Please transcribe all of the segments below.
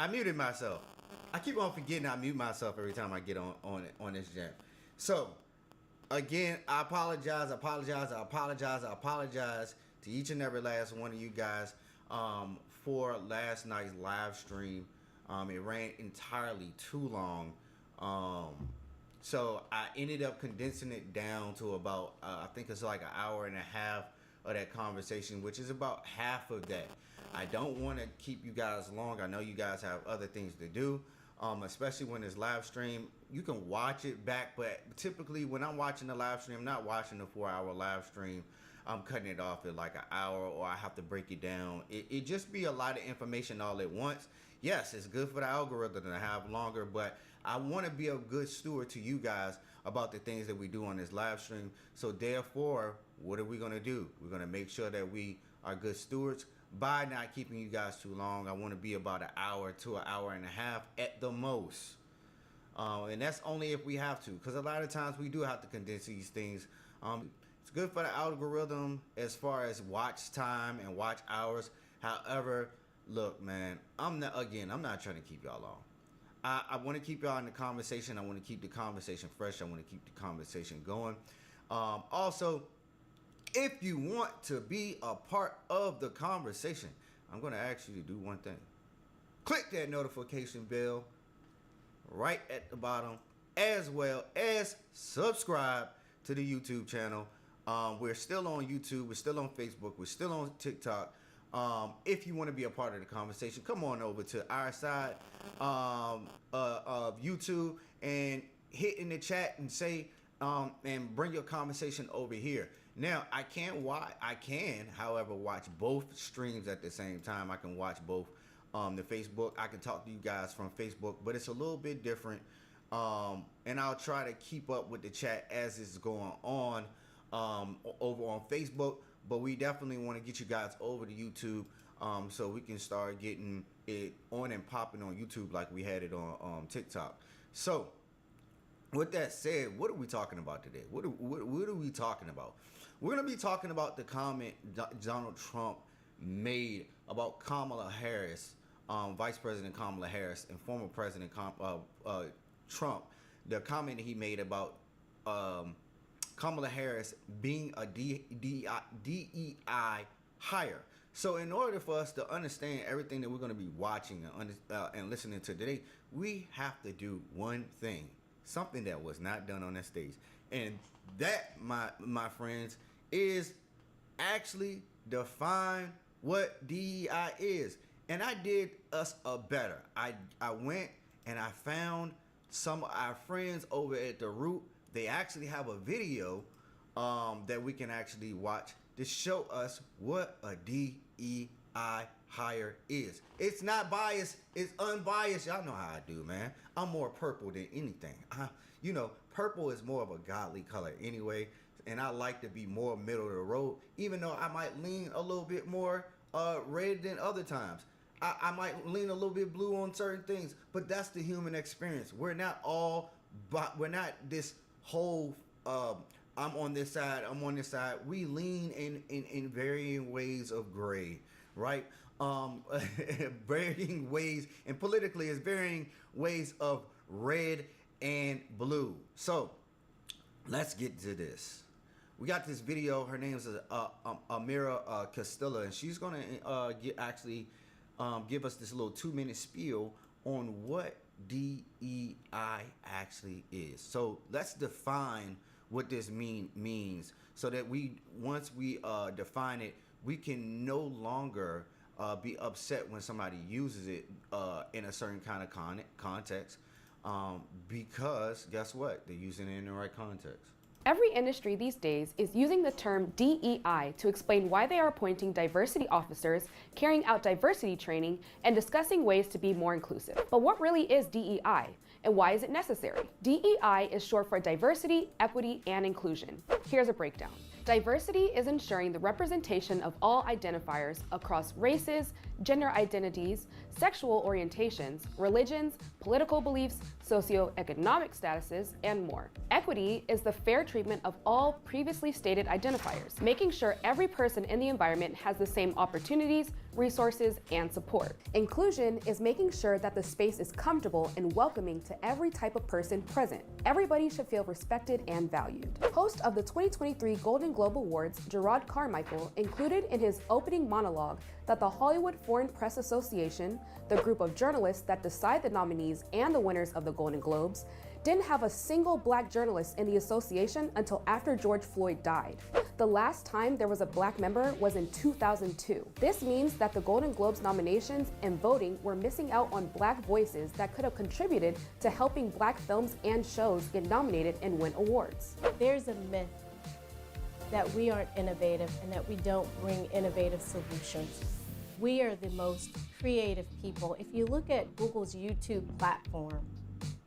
I muted myself. I keep on forgetting I mute myself every time I get on this jam. So, again, I apologize to each and every last one of you guys for last night's live stream. It ran entirely too long. So I ended up condensing it down to about, I think it's like an hour and a half of that conversation, which is about half of that. I don't want to keep you guys long. I know you guys have other things to do, especially when it's live stream. You can watch it back, but typically when I'm watching the live stream, I'm not watching the 4-hour live stream. I'm cutting it off at like an hour, or I have to break it down. It just be a lot of information all at once. Yes, it's good for the algorithm to have longer, but I want to be a good steward to you guys about the things that we do on this live stream. So therefore, what are we going to do? We're going to make sure that we are good stewards by not keeping you guys too long. I want to be about an hour to an hour and a half at the most. And that's only if we have to, because a lot of times we do have to condense these things. It's good for the algorithm as far as watch time and watch hours. However, look, man, I'm not trying to keep y'all long. I want to keep y'all in the conversation. I want to keep the conversation fresh. I want to keep the conversation going. Also, if you want to be a part of the conversation, I'm going to ask you to do one thing. Click that notification bell right at the bottom, as well as subscribe to the YouTube channel. We're still on YouTube. We're still on Facebook. We're still on TikTok. If you want to be a part of the conversation, come on over to our side of YouTube and hit in the chat and say, and bring your conversation over here. Now, I can, however, watch both streams at the same time. I can watch both the Facebook. I can talk to you guys from Facebook, but it's a little bit different. And I'll try to keep up with the chat as it's going on over on Facebook. But we definitely want to get you guys over to YouTube so we can start getting it on and popping on YouTube like we had it on TikTok. So, with that said, what are we talking about today? What are we talking about? We're going to be talking about the comment Donald Trump made about Kamala Harris, Vice President Kamala Harris, and former President Trump. The comment that he made about Kamala Harris being a DEI hire. So in order for us to understand everything that we're going to be watching and listening to today, we have to do one thing. Something that was not done on that stage. And that, my friends, is actually define what DEI is. And I did us a better. I went and I found some of our friends over at The Root. They actually have a video that we can actually watch to show us what a DEI hire is. It's not biased, it's unbiased. Y'all know how I do, man. I'm more purple than anything. Purple is more of a godly color anyway, and I like to be more middle of the road, even though I might lean a little bit more red than other times. I might lean a little bit blue on certain things, but that's the human experience. We're not this whole I'm on this side, I'm on this side. We lean in varying ways of gray, right? Varying ways, and politically it's varying ways of red and blue. So let's get to this. We got this video. Her name is Amira Castilla, and she's gonna give us this little 2-minute spiel on what DEI actually is. So let's define what this means, so that once we define it, we can no longer be upset when somebody uses it in a certain kind of context, because guess what? They're using it in the right context. Every industry these days is using the term DEI to explain why they are appointing diversity officers, carrying out diversity training, and discussing ways to be more inclusive. But what really is DEI, and why is it necessary? DEI is short for diversity, equity, and inclusion. Here's a breakdown. Diversity is ensuring the representation of all identifiers across races, gender identities, sexual orientations, religions, political beliefs, socioeconomic statuses, and more. Equity is the fair treatment of all previously stated identifiers, making sure every person in the environment has the same opportunities, resources, and support. Inclusion is making sure that the space is comfortable and welcoming to every type of person present. Everybody should feel respected and valued. Host of the 2023 Golden Globe Awards, Gerard Carmichael, included in his opening monologue that the Hollywood Foreign Press Association, the group of journalists that decide the nominees and the winners of the Golden Globes, didn't have a single black journalist in the association until after George Floyd died. The last time there was a black member was in 2002. This means that the Golden Globes nominations and voting were missing out on black voices that could have contributed to helping black films and shows get nominated and win awards. There's a myth that we aren't innovative and that we don't bring innovative solutions. We are the most creative people. If you look at Google's YouTube platform,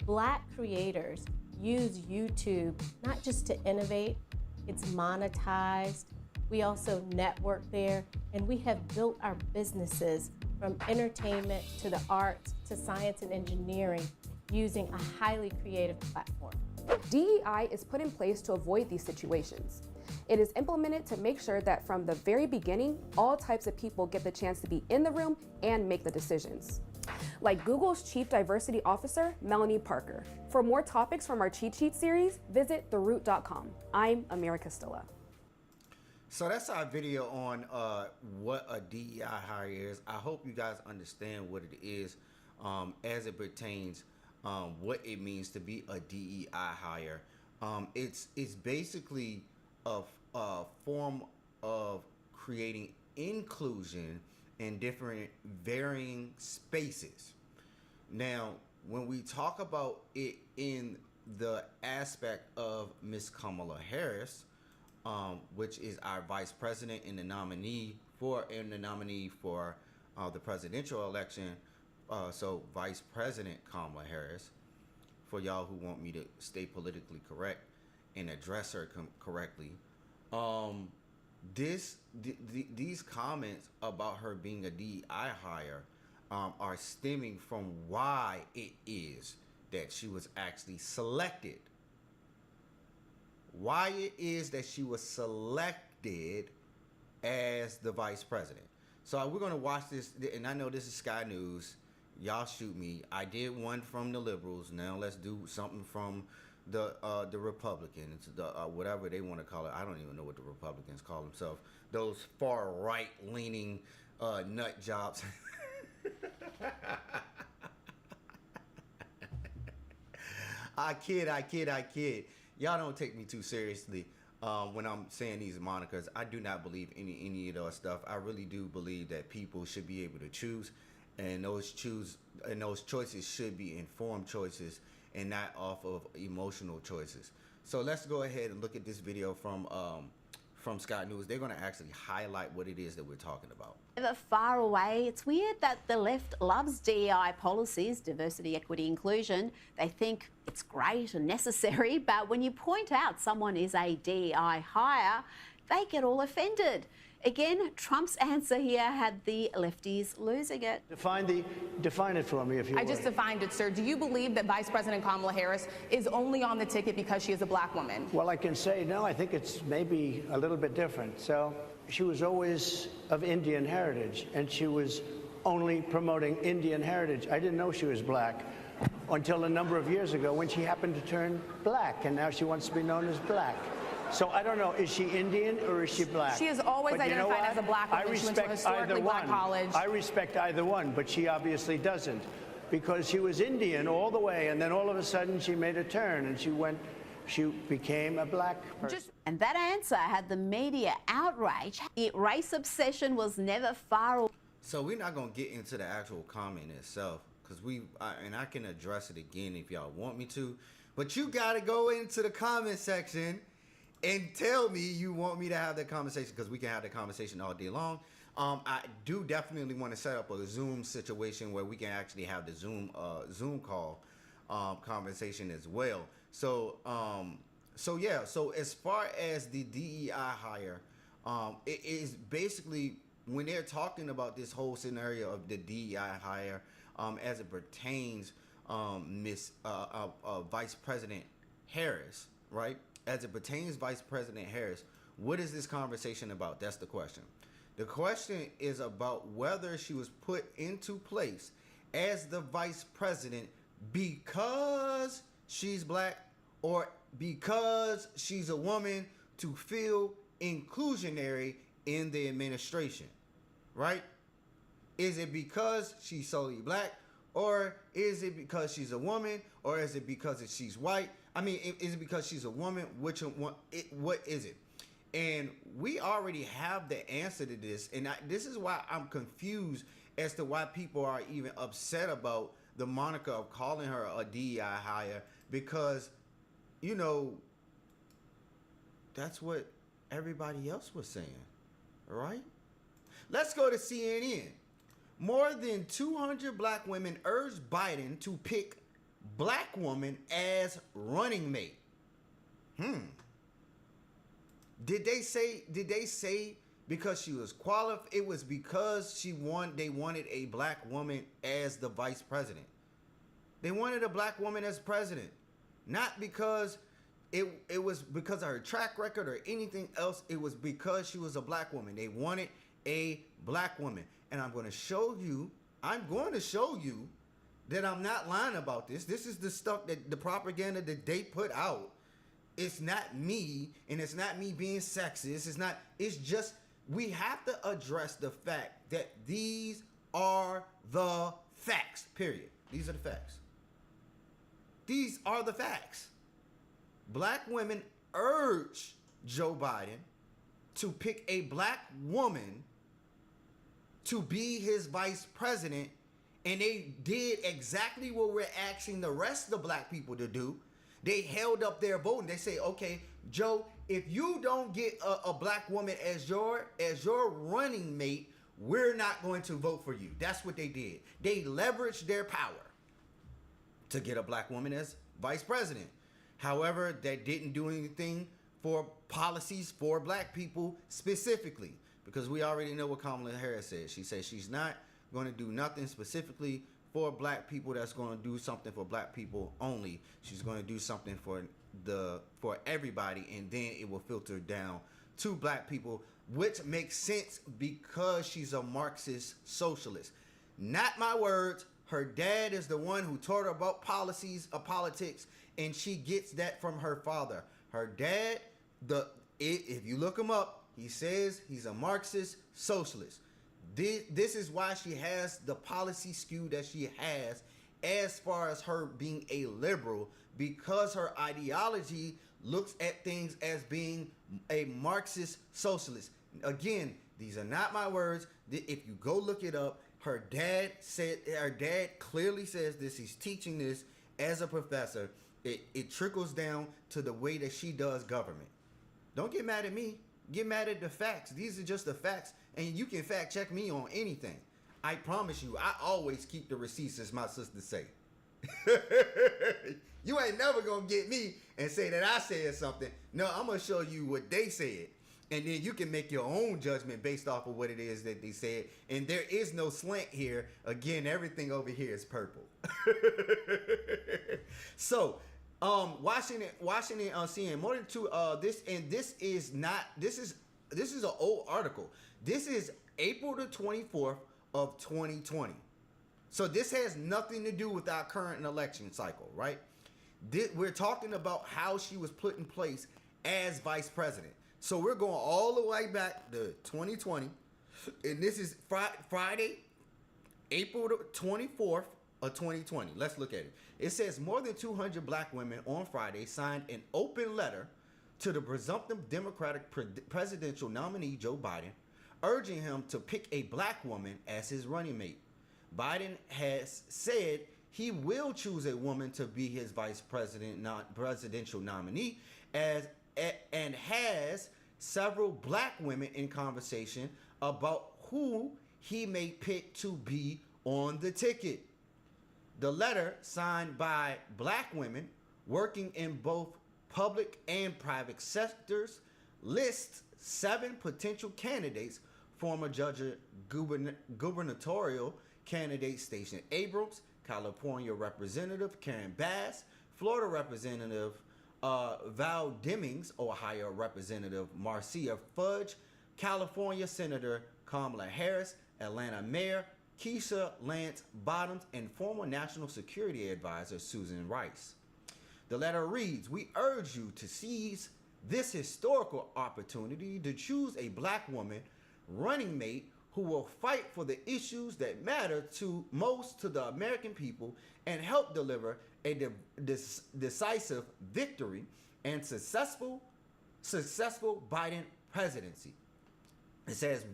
Black creators use YouTube not just to innovate, it's monetized. We also network there, and we have built our businesses from entertainment to the arts to science and engineering using a highly creative platform. DEI is put in place to avoid these situations. It is implemented to make sure that from the very beginning, all types of people get the chance to be in the room and make the decisions. Like Google's Chief Diversity Officer, Melanie Parker. For more topics from our cheat sheet series, visit theroot.com. I'm Amira Castilla. So that's our video on what a DEI hire is. I hope you guys understand what it is as it pertains what it means to be a DEI hire. It's basically a form of creating inclusion in different varying spaces. Now, when we talk about it in the aspect of Miss Kamala Harris, which is our vice president and the nominee for the presidential election, so Vice President Kamala Harris, for y'all who want me to stay politically correct and address her correctly, these comments about her being a DEI hire are stemming from why it is that she was actually selected. Why it is that she was selected as the vice president. So we're going to watch this, and I know this is Sky News. Y'all shoot me. I did one from the liberals. Now let's do something from the Republicans, whatever they want to call it. I don't even know what the Republicans call themselves. Those far right leaning nut jobs. I kid. Y'all don't take me too seriously when I'm saying these monikers. I do not believe any of that stuff. I really do believe that people should be able to choose, and those choices should be informed choices and not off of emotional choices. So let's go ahead and look at this video from Sky News. They're going to actually highlight what it is that we're talking about. Far away, it's weird that the left loves DEI policies, diversity, equity, inclusion. They think it's great and necessary, but when you point out someone is a DEI hire, they get all offended. Again, Trump's answer here had the lefties losing it. Define it for me, if you would. I just defined it, sir. Do you believe that Vice President Kamala Harris is only on the ticket because she is a black woman? Well, I can say no. I think it's maybe a little bit different. So she was always of Indian heritage, and she was only promoting Indian heritage. I didn't know she was black until a number of years ago when she happened to turn black, and now she wants to be known as black. So I don't know, is she Indian or is she black? She has always identified as a black woman. She went to a historically black college. I respect either one, but she obviously doesn't, because she was Indian all the way, and then all of a sudden she made a turn and she became a black person. And that answer had the media outraged. Race obsession was never far away. So we're not going to get into the actual comment itself, because and I can address it again if y'all want me to, but you got to go into the comment section and tell me you want me to have that conversation, because we can have that conversation all day long. I do definitely want to set up a Zoom situation where we can actually have the Zoom call conversation as well. So So yeah, so as far as the DEI hire, it is basically when they're talking about this whole scenario of the DEI hire, as it pertains, Miss Vice President Harris, right? As it pertains, Vice President Harris, what is this conversation about? That's the question. The question is about whether she was put into place as the vice president because she's black or because she's a woman to feel inclusionary in the administration, right? Is it because she's solely black, or is it because she's a woman, or is it because she's white? I mean, is it because she's a woman? Which one? What is it? And we already have the answer to this, and this is why I'm confused as to why people are even upset about the moniker of calling her a DEI hire, because, you know, that's what everybody else was saying, right? Let's go to CNN. More than 200 black women urged Biden to pick black woman as running mate. Did they say because she was qualified? It was because they wanted a black woman as the vice president. They wanted a black woman as president, not because it was because of her track record or anything else. It was because she was a black woman. They wanted a black woman. And I'm going to show you that I'm not lying about this. This is the stuff that the propaganda that they put out. It's not me, and it's not me being sexist. It's just, we have to address the fact that these are the facts, period. These are the facts. These are the facts. Black women urge Joe Biden to pick a black woman to be his vice president, and they did exactly what we're asking the rest of the black people to do. They held up their vote and they say, okay, Joe, if you don't get a black woman as your running mate, we're not going to vote for you. That's what they did. They leveraged their power to get a black woman as vice president. However, that didn't do anything for policies for black people specifically, because we already know what Kamala Harris said. She said she's not going to do nothing specifically for black people that's going to do something for black people only. She's going to do something for everybody, and then it will filter down to black people, which makes sense because she's a Marxist socialist. Not my words. Her dad is the one who taught her about policies of politics, and she gets that from her father. Her dad, if you look him up, he says he's a Marxist socialist. This is why she has the policy skew that she has as far as her being a liberal, because her ideology looks at things as being a Marxist socialist. Again, these are not my words. If you go look it up, her dad clearly says this. He's teaching this as a professor. It trickles down to the way that she does government. Don't get mad at me. Get mad at the facts. These are just the facts, and you can fact check me on anything. I promise you, I always keep the receipts, as my sister say. You ain't never gonna get me and say that I said something. No, I'm gonna show you what they said, and then you can make your own judgment based off of what it is that they said. And there is no slant here. Again, everything over here is purple. So, Washington, CNN, more than two. This is an old article. This is April the 24th of 2020. So this has nothing to do with our current election cycle, right? We're talking about how she was put in place as vice president. So we're going all the way back to 2020, and this is Friday, April the 24th of 2020. Let's look at it. It says more than 200 black women on Friday signed an open letter to the presumptive Democratic presidential nominee Joe Biden, urging him to pick a black woman as his running mate. Biden has said he will choose a woman to be his vice presidential nominee, and has several black women in conversation about who he may pick to be on the ticket. The letter, signed by black women working in both public and private sectors, lists 7 potential candidates: former Georgia gubernatorial candidate Stacey Abrams, California Representative Karen Bass, Florida Representative Val Demings, Ohio Representative Marcia Fudge, California Senator Kamala Harris, Atlanta Mayor Keisha Lance Bottoms, and former National Security Advisor Susan Rice. The letter reads, "We urge you to seize this historical opportunity to choose a black woman running mate who will fight for the issues that matter most to the American people and help deliver a decisive victory and successful Biden presidency." It says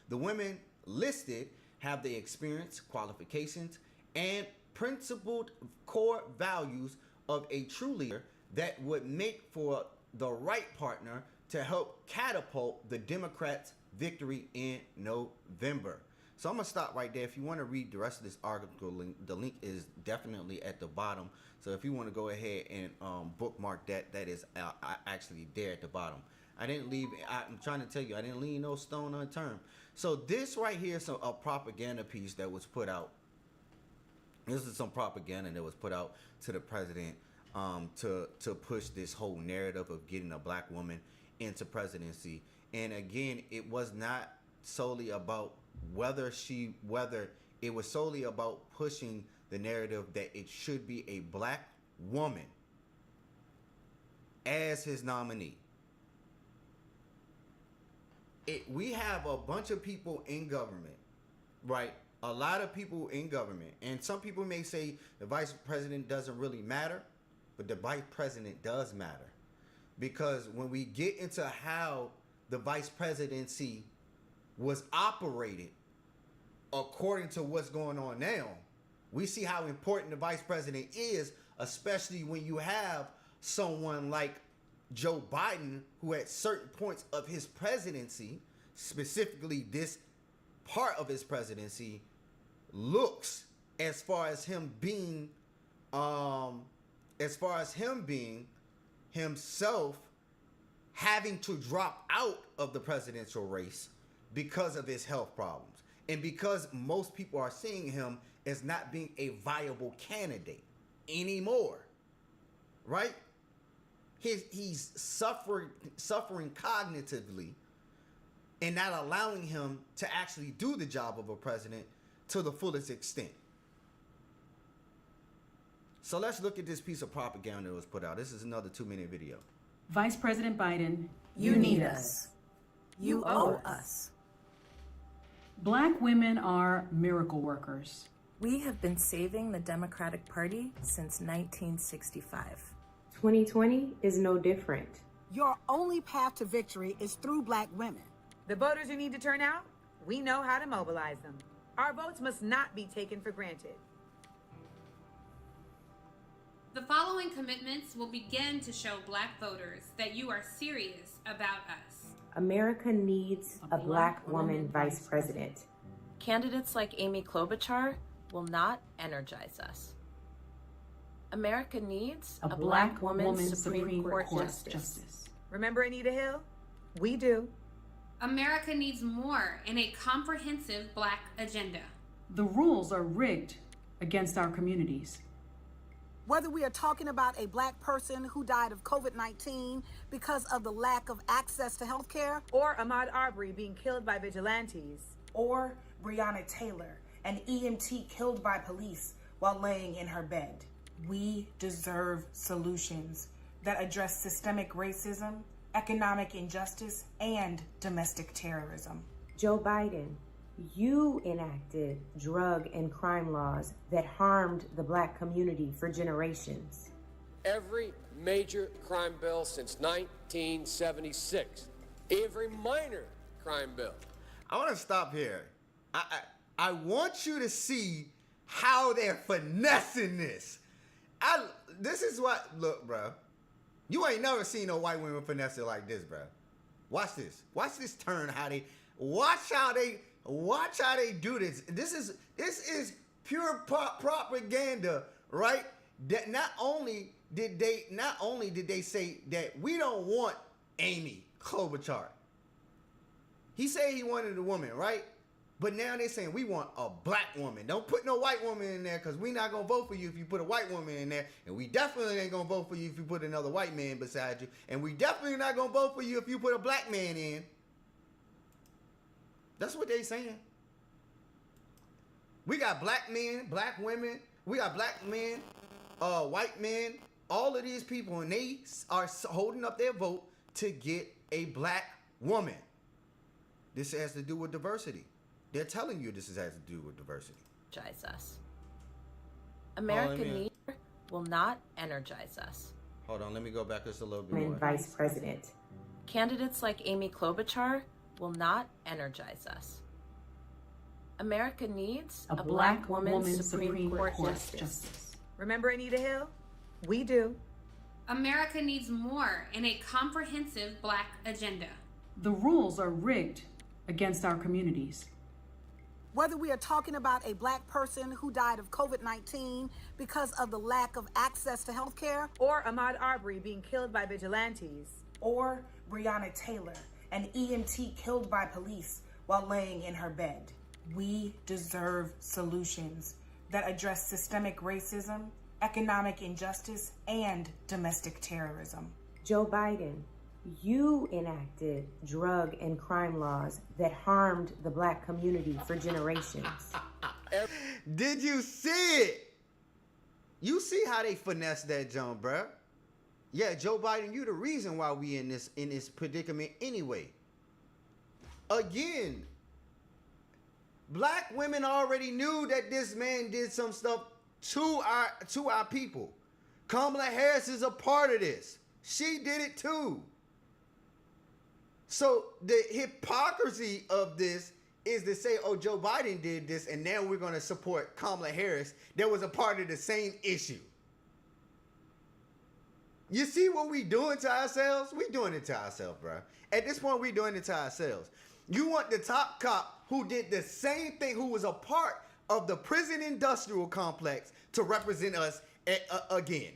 the women listed have the experience, qualifications, and principled core values of a true leader that would make for the right partner to help catapult the Democrats' victory in November. So I'm going to stop right there. If you want to read the rest of this article, the link is definitely at the bottom. So if you want to go ahead and bookmark that, that is actually there at the bottom. I'm trying to tell you, I didn't leave no stone unturned. So this right here is a propaganda piece that was put out. This is some propaganda that was put out to the president to push this whole narrative of getting a black woman into presidency. And again, it was not solely about whether it was solely about pushing the narrative that it should be a black woman as his nominee. We have a bunch of people in government, right? A lot of people in government. And some people may say the vice president doesn't really matter, but the vice president does matter. Because when we get into how the vice presidency was operated according to what's going on now, we see how important the vice president is, especially when you have someone like Joe Biden, who at certain points of his presidency, specifically this part of his presidency, looks as far as him being himself having to drop out of the presidential race because of his health problems. And because most people are seeing him as not being a viable candidate anymore. Right? He's suffering cognitively and not allowing him to actually do the job of a president to the fullest extent. So let's look at this piece of propaganda that was put out. This is another 2-minute video. Vice President Biden, you need us. You owe us. Black women are miracle workers. We have been saving the Democratic Party since 1965. 2020 is no different. Your only path to victory is through black women. The voters who need to turn out, we know how to mobilize them. Our votes must not be taken for granted. The following commitments will begin to show black voters that you are serious about us. America needs a black woman vice president. Candidates like Amy Klobuchar will not energize us. America needs a black woman Supreme Court Justice. Remember Anita Hill? We do. America needs more in a comprehensive black agenda. The rules are rigged against our communities. Whether we are talking about a black person who died of COVID-19 because of the lack of access to health care, or Ahmaud Arbery being killed by vigilantes, or Breonna Taylor, an EMT killed by police while laying in her bed. We deserve solutions that address systemic racism, economic injustice, and domestic terrorism. Joe Biden, you enacted drug and crime laws that harmed the black community for generations. Every major crime bill since 1976. Every minor crime bill. I want to stop here. I want you to see how they're finessing this. This is what, look, bro. You ain't never seen no white women finesse it like this, bro. Watch this. Watch this turn. Watch how they do this. This is pure propaganda, right? That not only not only did they say that we don't want Amy Klobuchar. He said he wanted a woman, right? But now they're saying we want a black woman. Don't put no white woman in there because we're not going to vote for you if you put a white woman in there. And we definitely ain't going to vote for you if you put another white man beside you. And we definitely not going to vote for you if you put a black man in. That's what they saying. We got black men, black women. We got black men, white men, all of these people, and they are holding up their vote to get a black woman. This has to do with diversity. They're telling you this has to do with diversity. Energize us. American leader will not energize us. Hold on, let me go back just a little bit more. Vice President. Candidates like Amy Klobuchar will not energize us. America needs a black woman Supreme Court Justice. Remember Anita Hill? We do. America needs more in a comprehensive black agenda. The rules are rigged against our communities. Whether we are talking about a black person who died of COVID-19 because of the lack of access to health care, or Ahmaud Arbery being killed by vigilantes, or Breonna Taylor, an EMT killed by police while laying in her bed. We deserve solutions that address systemic racism, economic injustice, and domestic terrorism. Joe Biden, you enacted drug and crime laws that harmed the black community for generations. Did you see it? You see how they finessed that jump, bruh? Yeah, Joe Biden, you the reason why we in this predicament anyway. Again, black women already knew that this man did some stuff to our people. Kamala Harris is a part of this. She did it too. So the hypocrisy of this is to say, oh, Joe Biden did this, and now we're going to support Kamala Harris. That was a part of the same issue. You see what we doing to ourselves? We doing it to ourselves, bro. At this point, we doing it to ourselves. You want the top cop who did the same thing, who was a part of the prison industrial complex, to represent us again.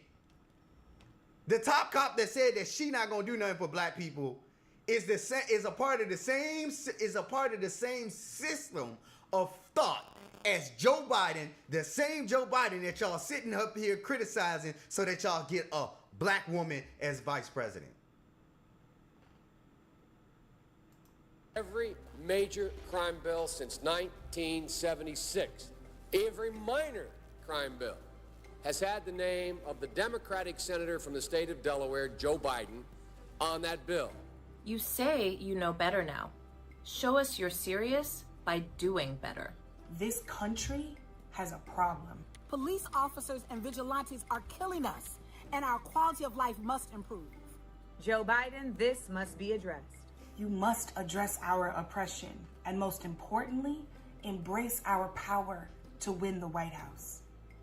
The top cop that said that she not gonna do nothing for black people is a part of the same system of thought as Joe Biden, the same Joe Biden that y'all sitting up here criticizing so that y'all get a black woman as vice president. Every major crime bill since 1976, every minor crime bill has had the name of the Democratic senator from the state of Delaware, Joe Biden, on that bill. You say you know better now. Show us you're serious by doing better. This country has a problem. Police officers and vigilantes are killing us, and our quality of life must improve. Joe Biden, this must be addressed. You must address our oppression, and most importantly, embrace our power to win the White House.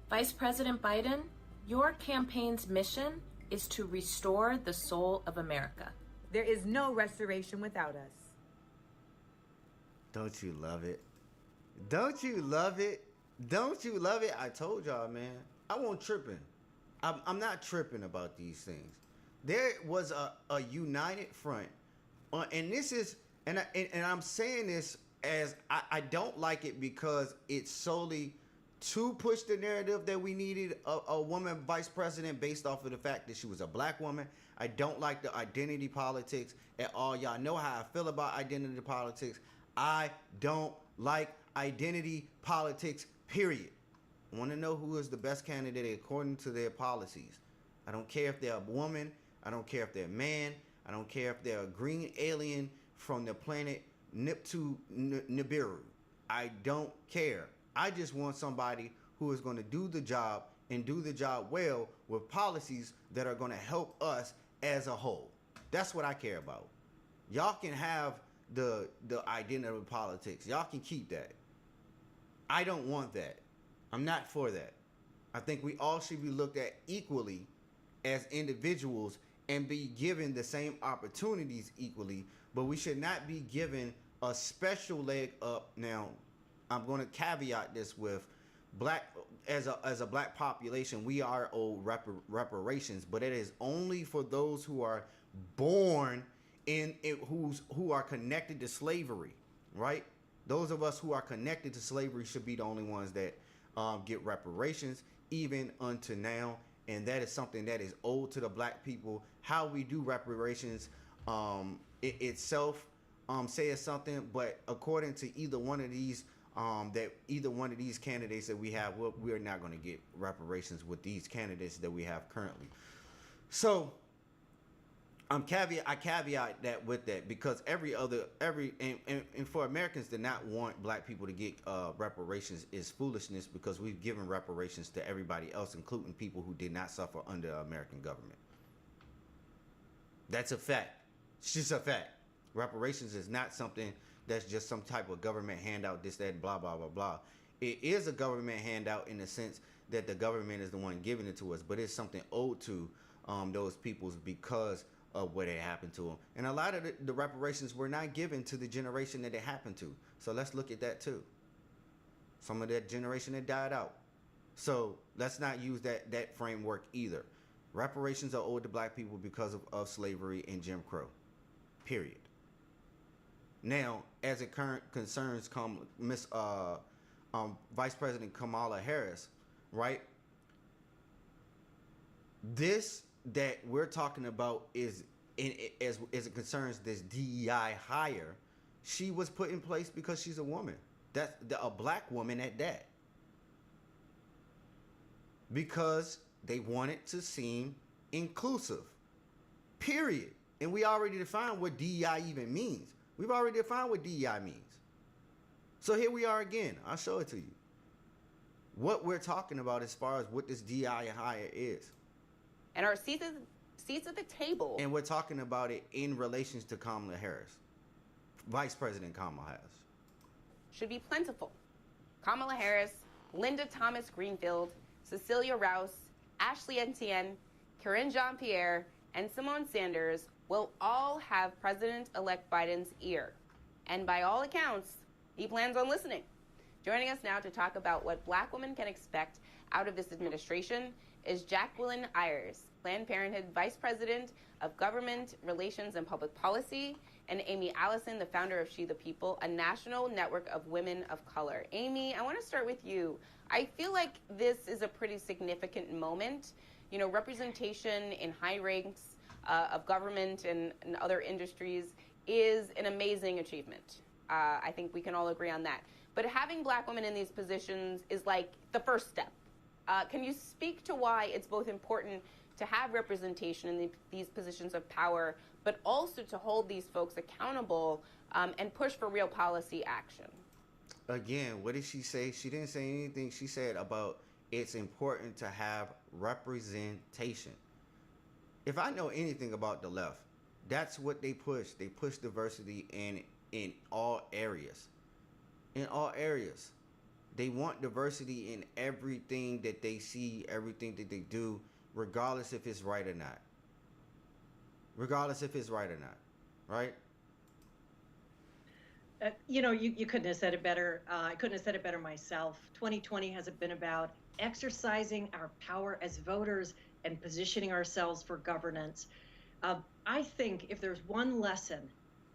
Vice President Biden, your campaign's mission is to restore the soul of America. There is no restoration without us. Don't you love it? Don't you love it? Don't you love it? I told y'all, man. I won't tripping. I'm not tripping about these things. There was a united front. And this is, and I'm saying this as I don't like it because it's solely to push the narrative that we needed a woman vice president based off of the fact that she was a black woman. I don't like the identity politics at all. Y'all know how I feel about identity politics. I don't like identity politics, period. I want to know who is the best candidate according to their policies. I don't care if they're a woman. I don't care if they're a man. I don't care if they're a green alien from the planet Nibiru. I don't care. I just want somebody who is going to do the job and do the job well with policies that are going to help us as a whole. That's what I care about. Y'all can have the identity politics. Y'all can keep that. I don't want that. I'm not for that. I think we all should be looked at equally as individuals and be given the same opportunities equally, but we should not be given a special leg up. Now, I'm going to caveat this with as a black population, we are owed reparations, but it is only for those who are born who are connected to slavery, right? Those of us who are connected to slavery should be the only ones that get reparations, even unto now. And that is something that is owed to the black people. How we do reparations itself says something, but according to either one of these candidates that we have, we're not going to get reparations with these candidates that we have currently. So I caveat that with that, because and for Americans to not want black people to get reparations is foolishness, because we've given reparations to everybody else, including people who did not suffer under American government. That's a fact. It's just a fact. Reparations is not something that's just some type of government handout, this, that, blah, blah, blah, blah. It is a government handout in the sense that the government is the one giving it to us, but it's something owed to those peoples because of what had happened to them. And a lot of the reparations were not given to the generation that it happened to. So let's look at that too. Some of that generation that died out. So let's not use that framework either. Reparations are owed to black people because of slavery and Jim Crow. Period. Now, as it concerns Vice President Kamala Harris, right? This that we're talking about is, as it concerns this DEI hire, she was put in place because she's a woman. That's a black woman at that. Because they wanted to seem inclusive. Period. And we already defined what DEI even means. We've already defined what DEI means. So here we are again. I'll show it to you. What we're talking about as far as what this DEI hire is. And our seats at the table. And we're talking about it in relations to Kamala Harris. Vice President Kamala Harris. Should be plentiful. Kamala Harris, Linda Thomas Greenfield, Cecilia Rouse, Ashley Etienne, Karine Jean-Pierre, and Simone Sanders will all have President-elect Biden's ear. And by all accounts, he plans on listening. Joining us now to talk about what black women can expect out of this administration is Jacqueline Ayers, Planned Parenthood Vice President of Government Relations and Public Policy, and Amy Allison, the founder of She the People, a national network of women of color. Amy, I want to start with you. I feel like this is a pretty significant moment. You know, representation in high ranks of government and other industries is an amazing achievement. I think we can all agree on that. But having black women in these positions is like the first step. Can you speak to why it's both important to have representation in these positions of power, but also to hold these folks accountable and push for real policy action? Again, what did she say? She didn't say anything. She said about it's important to have representation. If I know anything about the left, that's what they push. They push diversity in all areas. In all areas. They want diversity in everything that they see, everything that they do, regardless if it's right or not. Regardless if it's right or not. Right? You know, you couldn't have said it better. I couldn't have said it better myself. 2020 has been about exercising our power as voters and positioning ourselves for governance. I think if there's one lesson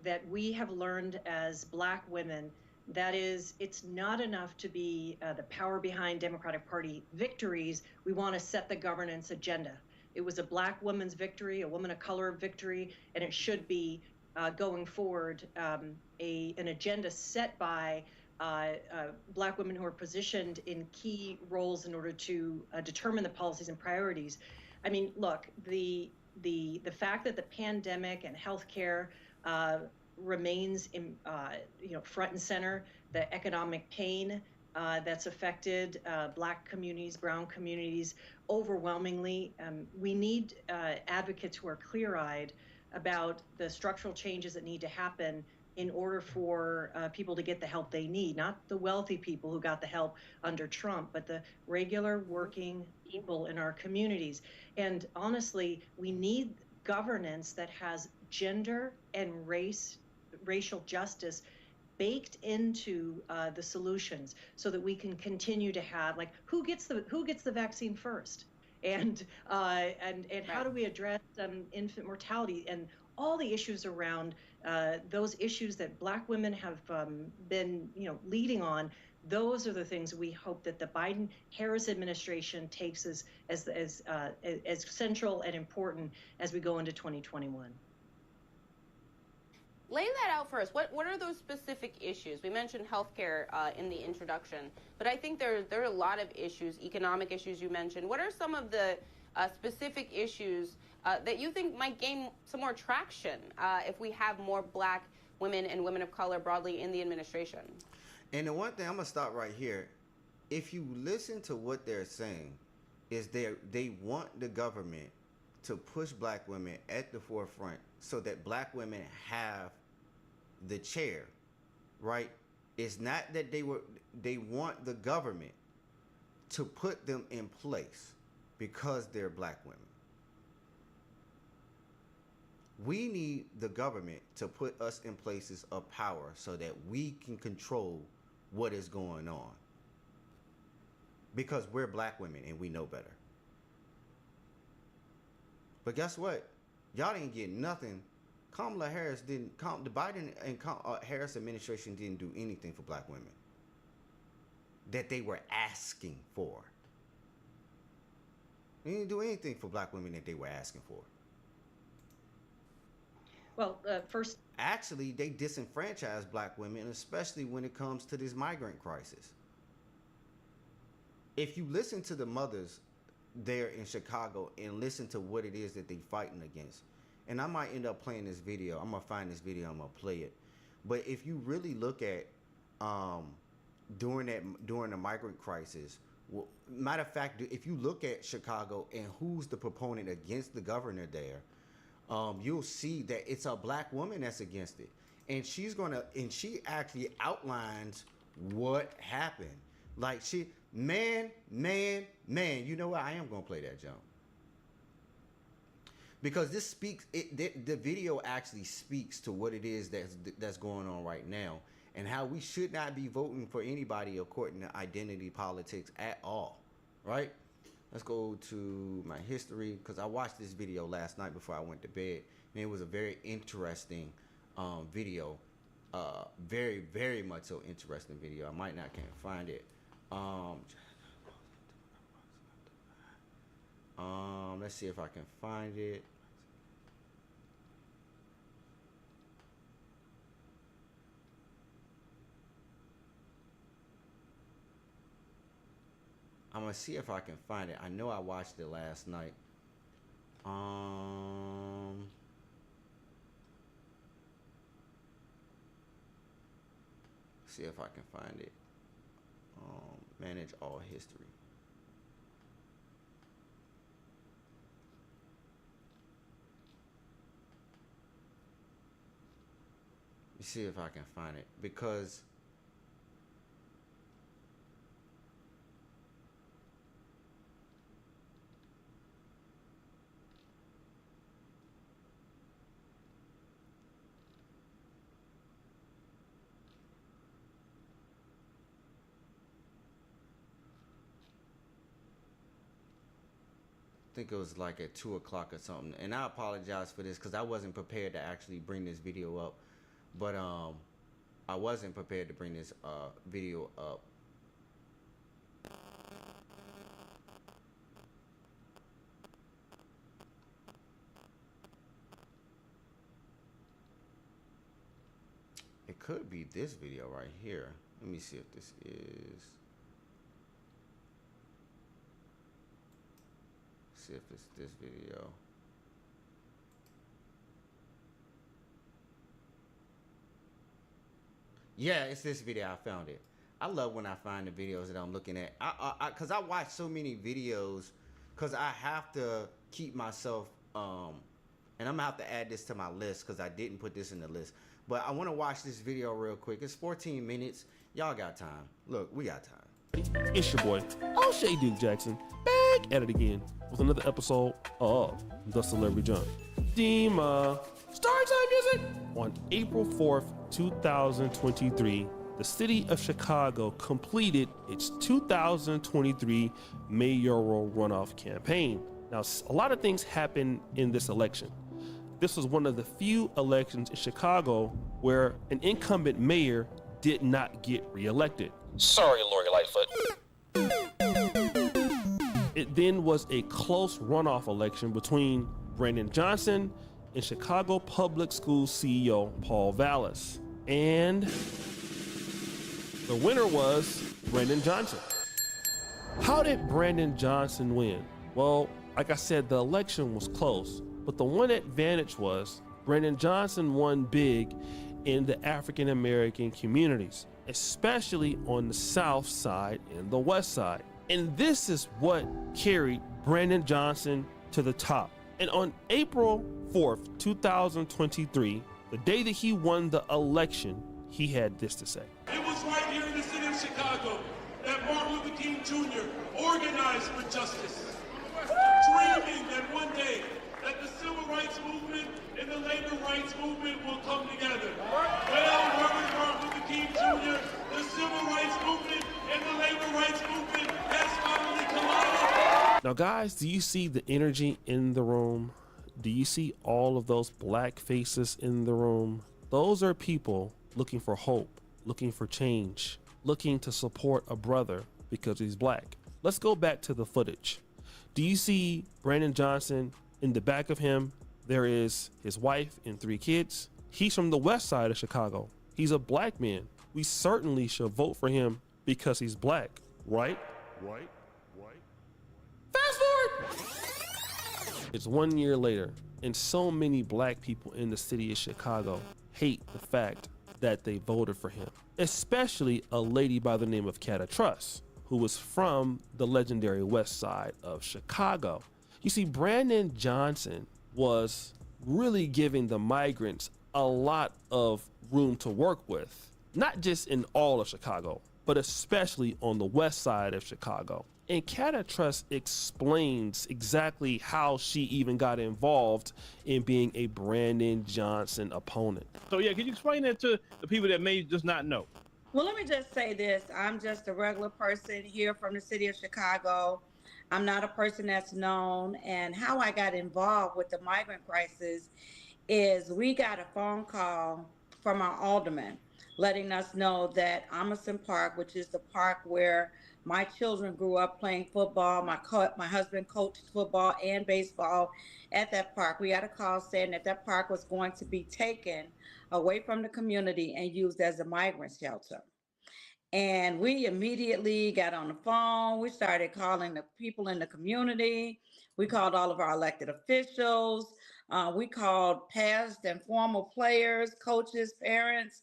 that we have learned as black women, that is, it's not enough to be the power behind Democratic Party victories. We want to set the governance agenda. It was a black woman's victory, a woman of color victory, and it should be going forward an agenda set by black women who are positioned in key roles in order to determine the policies and priorities. I mean, look, the fact that the pandemic and healthcare remains in, front and center, the economic pain that's affected black communities, brown communities overwhelmingly. We need advocates who are clear-eyed about the structural changes that need to happen in order for people to get the help they need, not the wealthy people who got the help under Trump, but the regular working people in our communities. And honestly, we need governance that has gender and racial justice baked into the solutions so that we can continue to have, like, who gets the vaccine first, and how do we address infant mortality and all the issues around those issues that Black women have been, leading on. Those are the things we hope that the Biden-Harris administration takes as central and important as we go into 2021. Lay that out for us. What are those specific issues? We mentioned healthcare in the introduction, but I think there are a lot of issues, economic issues you mentioned. What are some of the specific issues that you think might gain some more traction if we have more Black women and women of color broadly in the administration? And the one thing, I'm going to stop right here. If you listen to what they're saying, is they want the government to push Black women at the forefront so that Black women have the chair, right? It's not that they want the government to put them in place because they're Black women. We need the government to put us in places of power so that we can control what is going on. Because we're Black women and we know better. But guess what? Y'all didn't get nothing. Kamala Harris didn't. The Biden and Harris administration didn't do anything for Black women that they were asking for. They didn't do anything for Black women that they were asking for. Well, first, actually, they disenfranchised Black women, especially when it comes to this migrant crisis. If you listen to the mothers there in Chicago and listen to what it is that they're fighting against, and I might end up playing this video. I'm gonna find this video. I'm gonna play it. But if you really look at during the migrant crisis, matter of fact, if you look at Chicago and who's the proponent against the governor there, you'll see that it's a Black woman that's against it, and she actually outlines what happened. Like man, you know what? I am gonna play that jump. Because this the video actually speaks to what it is that's going on right now, and how we should not be voting for anybody according to identity politics at all, right? Let's go to my history, because I watched this video last night before I went to bed, and it was a very interesting video, very, very much so interesting video. I can't find it. Let's see if I can find it. I'm gonna see if I can find it. I know I watched it last night. See if I can find it. Manage all history. Let me see if I can find it, because I think it was like at 2 o'clock or something, and I apologize for this because I wasn't prepared to actually bring this video up, but I wasn't prepared to bring this video up. It could be this video right here. Let me see if this is. See if it's this video. Yeah, it's this video. I found it. I love when I find the videos that I'm looking at. Cause I watch so many videos, cause I have to keep myself. And I'm gonna have to add this to my list because I didn't put this in the list. But I want to watch this video real quick. It's 14 minutes. Y'all got time. Look, we got time. It's your boy, O'Shea Duke Jackson, back at it again with another episode of The Celebrity Jump. Dima, story time music. on April 4th, 2023, the city of Chicago completed its 2023 mayoral runoff campaign. Now, a lot of things happened in this election. This was one of the few elections in Chicago where an incumbent mayor did not get reelected. Sorry, Lori Lightfoot. It then was a close runoff election between Brandon Johnson and Chicago Public Schools CEO Paul Vallis. And the winner was Brandon Johnson. How did Brandon Johnson win? Well, like I said, the election was close, but the one advantage was Brandon Johnson won big in the African American communities, especially on the South Side and the West Side. And this is what carried Brandon Johnson to the top. And on April 4th, 2023, the day that he won the election, he had this to say. It was right here in the city of Chicago that Martin Luther King Jr. organized for justice, dreaming that one day that the civil rights movement and the labor rights movement will come together. Well, Reverend Martin Luther King Jr., the civil rights movement and the labor rights movement has finally collided. Now, guys, do you see the energy in the room? Do you see all of those black faces in the room? Those are people looking for hope, looking for change, looking to support a brother because he's black. Let's go back to the footage. Do you see Brandon Johnson? In the back of him, there is his wife and 3 kids. He's from the West Side of Chicago. He's a black man. We certainly should vote for him because he's black, right? Fast forward! It's 1 year later, and so many black people in the city of Chicago hate the fact that they voted for him, especially a lady by the name of Cata Truss, who was from the legendary West Side of Chicago. You see, Brandon Johnson was really giving the migrants a lot of room to work with, not just in all of Chicago, but especially on the West Side of Chicago. And Cata Truss explains exactly how she even got involved in being a Brandon Johnson opponent. So yeah, can you explain that to the people that may just not know? Well, let me just say this. I'm just a regular person here from the city of Chicago. I'm not a person that's known. And how I got involved with the migrant crisis is we got a phone call from our alderman letting us know that Amerson Park, which is the park where my children grew up playing football. My husband coached football and baseball at that park. We had a call saying that that park was going to be taken away from the community and used as a migrant shelter. And we immediately got on the phone. We started calling the people in the community. We called all of our elected officials. We called past and former players, coaches, parents.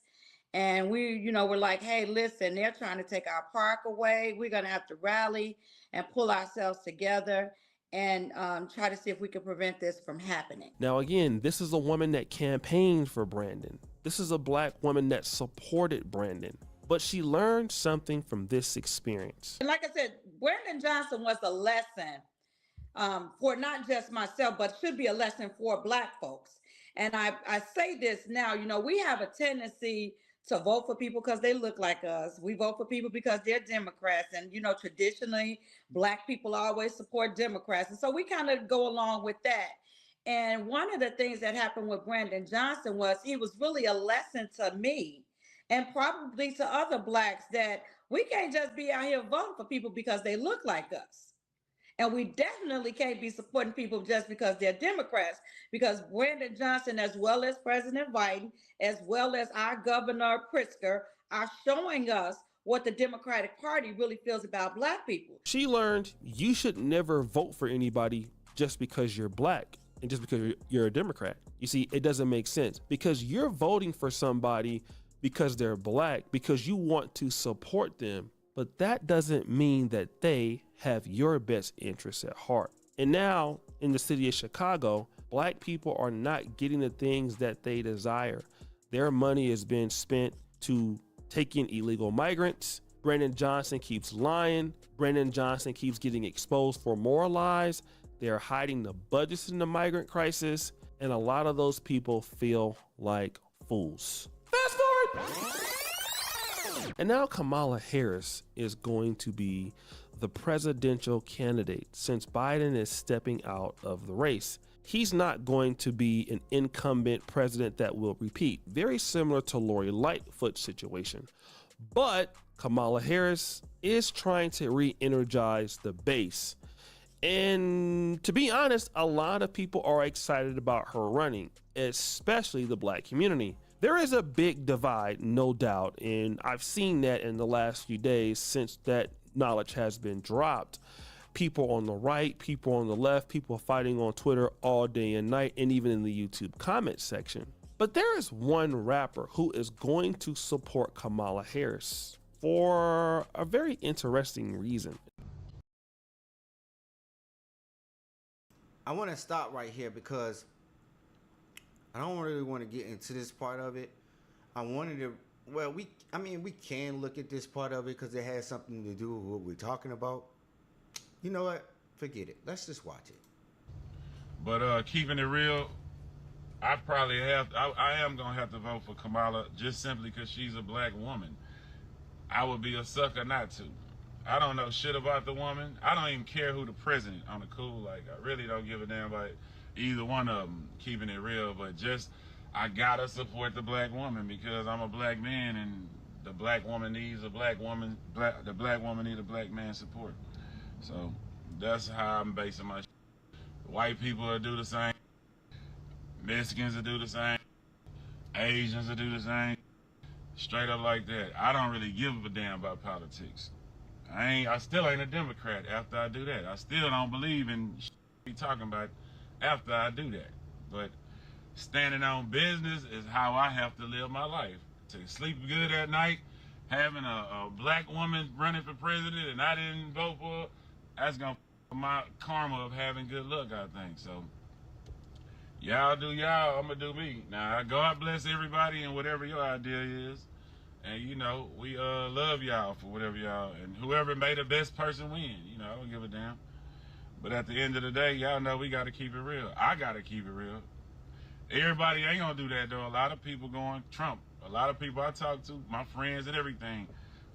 And we, we're like, hey, listen, they're trying to take our park away. We're going to have to rally and pull ourselves together and try to see if we can prevent this from happening. Now, again, this is a woman that campaigned for Brandon. This is a black woman that supported Brandon. But she learned something from this experience. And like I said, Brandon Johnson was a lesson for not just myself, but should be a lesson for black folks. And I say this now, we have a tendency to vote for people because they look like us. We vote for people because they're Democrats. And, traditionally, black people always support Democrats. And so we kind of go along with that. And one of the things that happened with Brandon Johnson was he was really a lesson to me and probably to other blacks that we can't just be out here voting for people because they look like us. And we definitely can't be supporting people just because they're Democrats, because Brandon Johnson, as well as President Biden, as well as our Governor Pritzker, are showing us what the Democratic Party really feels about black people. She learned you should never vote for anybody just because you're black and just because you're a Democrat. You see, it doesn't make sense because you're voting for somebody because they're black, because you want to support them. But that doesn't mean that they have your best interests at heart. And now in the city of Chicago, black people are not getting the things that they desire. Their money is being spent to take in illegal migrants. Brandon Johnson keeps lying. Brandon Johnson keeps getting exposed for more lies. They're hiding the budgets in the migrant crisis. And a lot of those people feel like fools. Fast forward! And now Kamala Harris is going to be the presidential candidate since Biden is stepping out of the race. He's not going to be an incumbent president that will repeat, very similar to Lori Lightfoot's situation. But Kamala Harris is trying to re-energize the base. And to be honest, a lot of people are excited about her running, especially the black community. There is a big divide, no doubt, and I've seen that in the last few days since that knowledge has been dropped. People on the right, people on the left, people fighting on Twitter all day and night, and even in the YouTube comment section. But there is one rapper who is going to support Kamala Harris for a very interesting reason. I want to stop right here because I don't really want to get into this part of it. I wanted to, well, we can look at this part of it because it has something to do with what we're talking about. You know what? Forget it. Let's just watch it. But keeping it real, I am going to have to vote for Kamala just simply because she's a black woman. I would be a sucker not to. I don't know shit about the woman. I don't even care who the president on the cool. Like, I really don't give a damn about either one of them, keeping it real. But just, I gotta support the black woman because I'm a black man and the black woman needs a black woman. The black woman needs a black man's support. So that's how I'm basing my shit. White people will do the same. Mexicans will do the same. Asians will do the same. Straight up like that. I don't really give a damn about politics. I still ain't a Democrat after I do that. I still don't believe in shit be talking about after I do that. But standing on business is how I have to live my life. To sleep good at night, having a black woman running for president and I didn't vote for her, that's gonna my karma of having good luck, I think. So y'all do y'all, I'm gonna do me. Now God bless everybody and whatever your idea is. And you know, we love y'all for whatever y'all, and whoever made the best person win. You know, I don't give a damn. But at the end of the day, y'all know we gotta keep it real. I gotta keep it real. Everybody ain't gonna do that though. A lot of people going Trump. A lot of people I talk to, my friends and everything,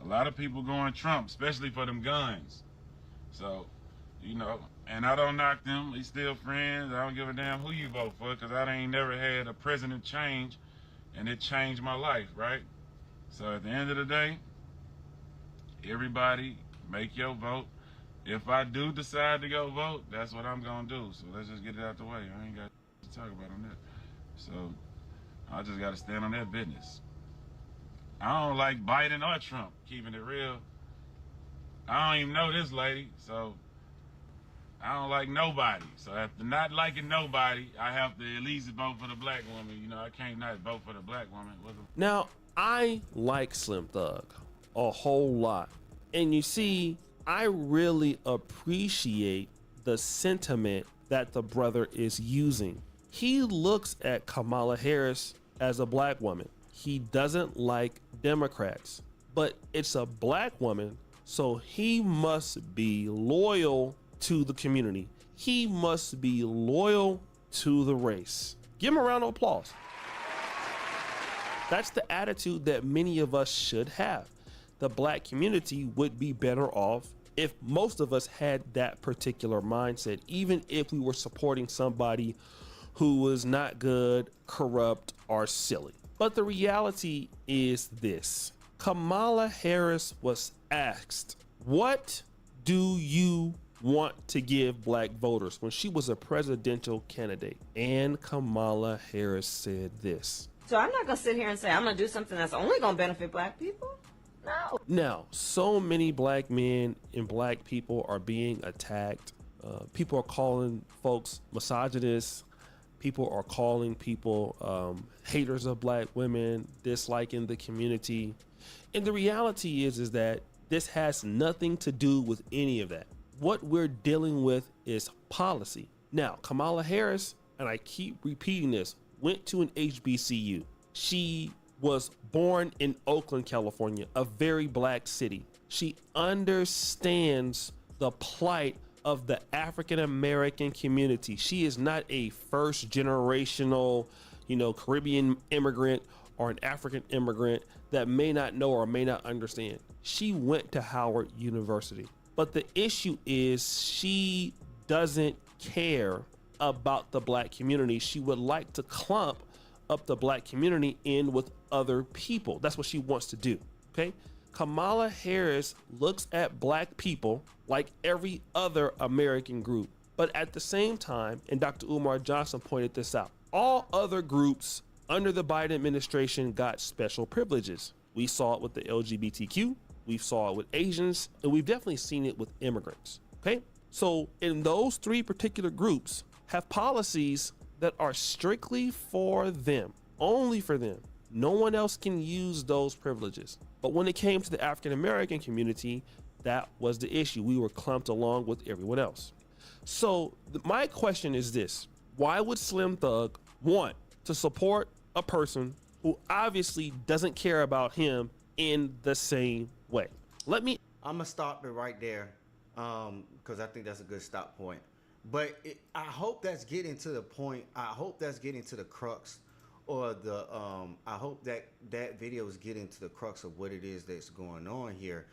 a lot of people going Trump, especially for them guns. So, you know, and I don't knock them. We still friends. I don't give a damn who you vote for, because I ain't never had a president change, and it changed my life, right? So at the end of the day, everybody make your vote. If I do decide to go vote, that's what I'm gonna do. So let's just get it out the way. I ain't got to talk about on that. So I just gotta stand on that business. I don't like Biden or Trump, keeping it real. I don't even know this lady, so I don't like nobody. So after not liking nobody, I have to at least vote for the black woman. You know, I can't not vote for the black woman. Now, I like Slim Thug a whole lot. And you see, I really appreciate the sentiment that the brother is using. He looks at Kamala Harris as a black woman. He doesn't like Democrats, but it's a black woman, so he must be loyal to the community. He must be loyal to the race. Give him a round of applause. That's the attitude that many of us should have. The black community would be better off if most of us had that particular mindset, even if we were supporting somebody who was not good, corrupt, or silly. But the reality is this. Kamala Harris was asked, what do you want to give black voters when she was a presidential candidate? And Kamala Harris said this. So I'm not gonna sit here and say I'm gonna do something that's only gonna benefit black people. No. Now, so many black men and black people are being attacked. People are calling folks misogynists. People are calling people haters of black women, disliking the community. And the reality is that this has nothing to do with any of that. What we're dealing with is policy. Now, Kamala Harris, and I keep repeating this, went to an HBCU. She was born in Oakland, California, a very black city. She understands the plight of the African American community. She is not a first generational, Caribbean immigrant or an African immigrant that may not know or may not understand. She went to Howard University. But the issue is she doesn't care about the black community. She would like to clump up the black community in with other people. That's what she wants to do, okay? Kamala Harris looks at black people like every other American group. But at the same time, and Dr. Umar Johnson pointed this out, all other groups under the Biden administration got special privileges. We saw it with the LGBTQ, we saw it with Asians, and we've definitely seen it with immigrants, okay? So in those three particular groups have policies that are strictly for them, only for them. No one else can use those privileges. But when it came to the African American community, that was the issue. We were clumped along with everyone else. So my question is this: why would Slim Thug want to support a person who obviously doesn't care about him in the same way? I'm gonna stop it right there, because I think that's a good stop point. But I hope that's getting to the point. I hope that's getting to the crux, or the I hope that video is getting to the crux of what it is that's going on here,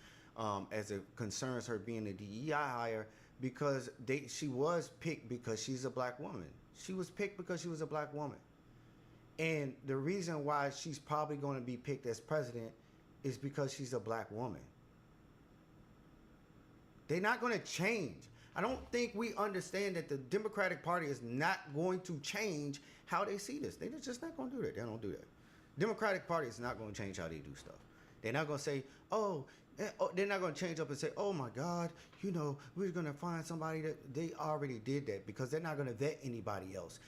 as it concerns her being a DEI hire, because she was picked because she's a black woman. She was picked because she was a black woman. And the reason why she's probably going to be picked as president is because she's a black woman. They're not going to change. I don't think we understand that the Democratic Party is not going to change how they see this. They're just not going to do that. They don't do that. Democratic Party is not going to change how they do stuff. They're not going to say, they're not going to change up and say, oh my God, we're going to find somebody that they already did that, because they're not going to vet anybody else.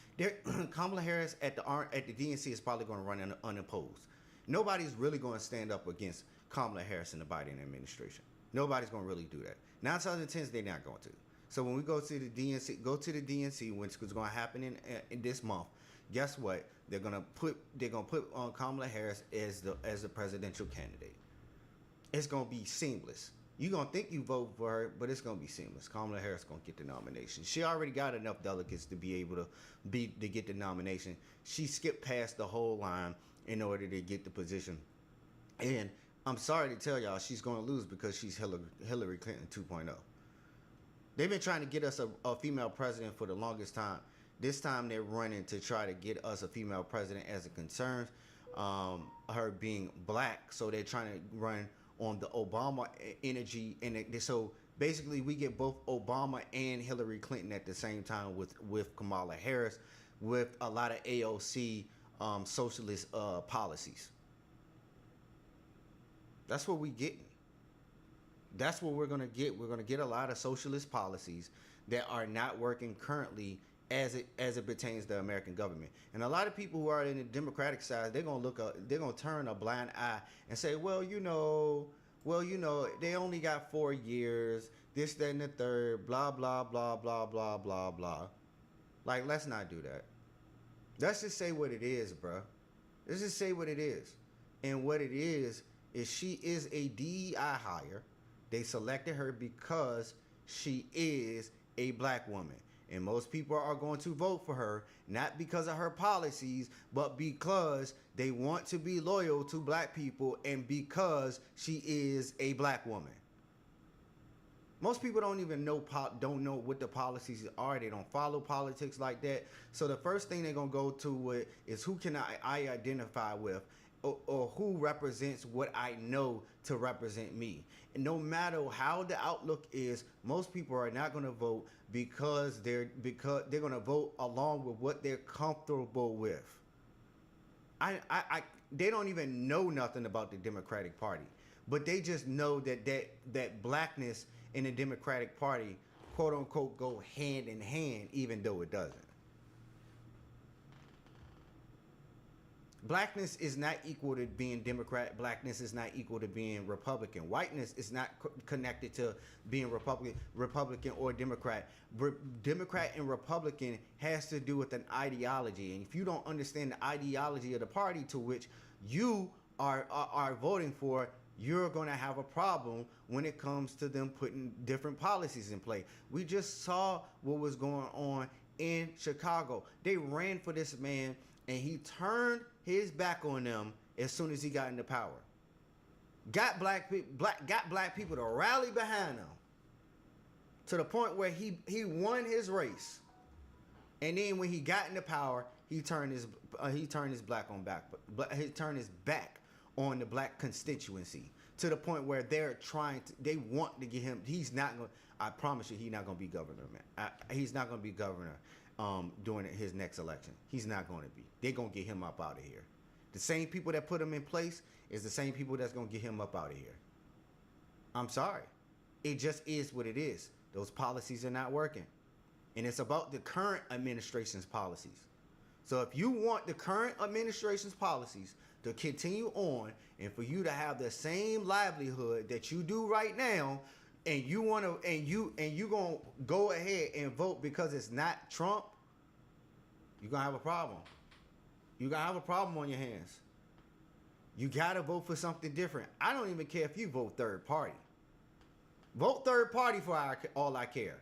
Kamala Harris at the DNC is probably going to run unopposed. Nobody's really going to stand up against Kamala Harris in the Biden administration. Nobody's going to really do that. 9 times out of 10, they're not going to. So when we go to the DNC, which is going to happen in this month, guess what? They're going to put Kamala Harris as the presidential candidate. It's going to be seamless. You're going to think you vote for her, but it's going to be seamless. Kamala Harris is going to get the nomination. She already got enough delegates to be able to get the nomination. She skipped past the whole line in order to get the position. And I'm sorry to tell y'all, she's going to lose because she's Hillary Clinton 2.0. They've been trying to get us a female president for the longest time. This time they're running to try to get us a female president as it concerns her being black. So they're trying to run on the Obama energy. And so basically we get both Obama and Hillary Clinton at the same time with Kamala Harris, with a lot of AOC socialist policies. That's what we getting. That's what we're going to get. We're going to get a lot of socialist policies that are not working currently as it pertains to the American government. And a lot of people who are in the Democratic side, they're going to turn a blind eye and say, well, they only got 4 years, this, that, and the third, blah, blah, blah, blah, blah, blah, blah. Like, let's not do that. Let's just say what it is, bruh. Let's just say what it is. And what it is she is a DEI hire. They selected her because she is a black woman. And most people are going to vote for her, not because of her policies, but because they want to be loyal to black people and because she is a black woman. Most people don't even know what the policies are. They don't follow politics like that. So the first thing they're going to go to is who can I identify with, or who represents what I know to represent me. And no matter how the outlook is, most people are not going to vote because they're going to vote along with what they're comfortable with. They don't even know nothing about the Democratic Party, but they just know that blackness in the Democratic Party, quote unquote, go hand in hand, even though it doesn't. Blackness is not equal to being Democrat. Blackness is not equal to being Republican. Whiteness is not connected to being Republican or Democrat. Democrat and Republican has to do with an ideology. And if you don't understand the ideology of the party to which you are voting for, you're going to have a problem when it comes to them putting different policies in play. We just saw what was going on in Chicago. They ran for this man and he turned his back on them as soon as he got into power. Got black people to rally behind him to the point where he won his race. And then when he got into power, he turned his back on the black constituency to the point where they want to get him. He's not going. I promise you, he's not going to be governor, man. He's not going to be governor during his next election. He's not going to be. They're going to get him up out of here. The same people that put him in place is the same people that's going to get him up out of here. I'm sorry. It just is what it is. Those policies are not working. And it's about the current administration's policies. So if you want the current administration's policies to continue on and for you to have the same livelihood that you do right now, and you want to and you going to go ahead and vote because it's not Trump, you're going to have a problem. You're going to have a problem on your hands. You got to vote for something different. I don't even care if you vote third party. Vote third party for all I care.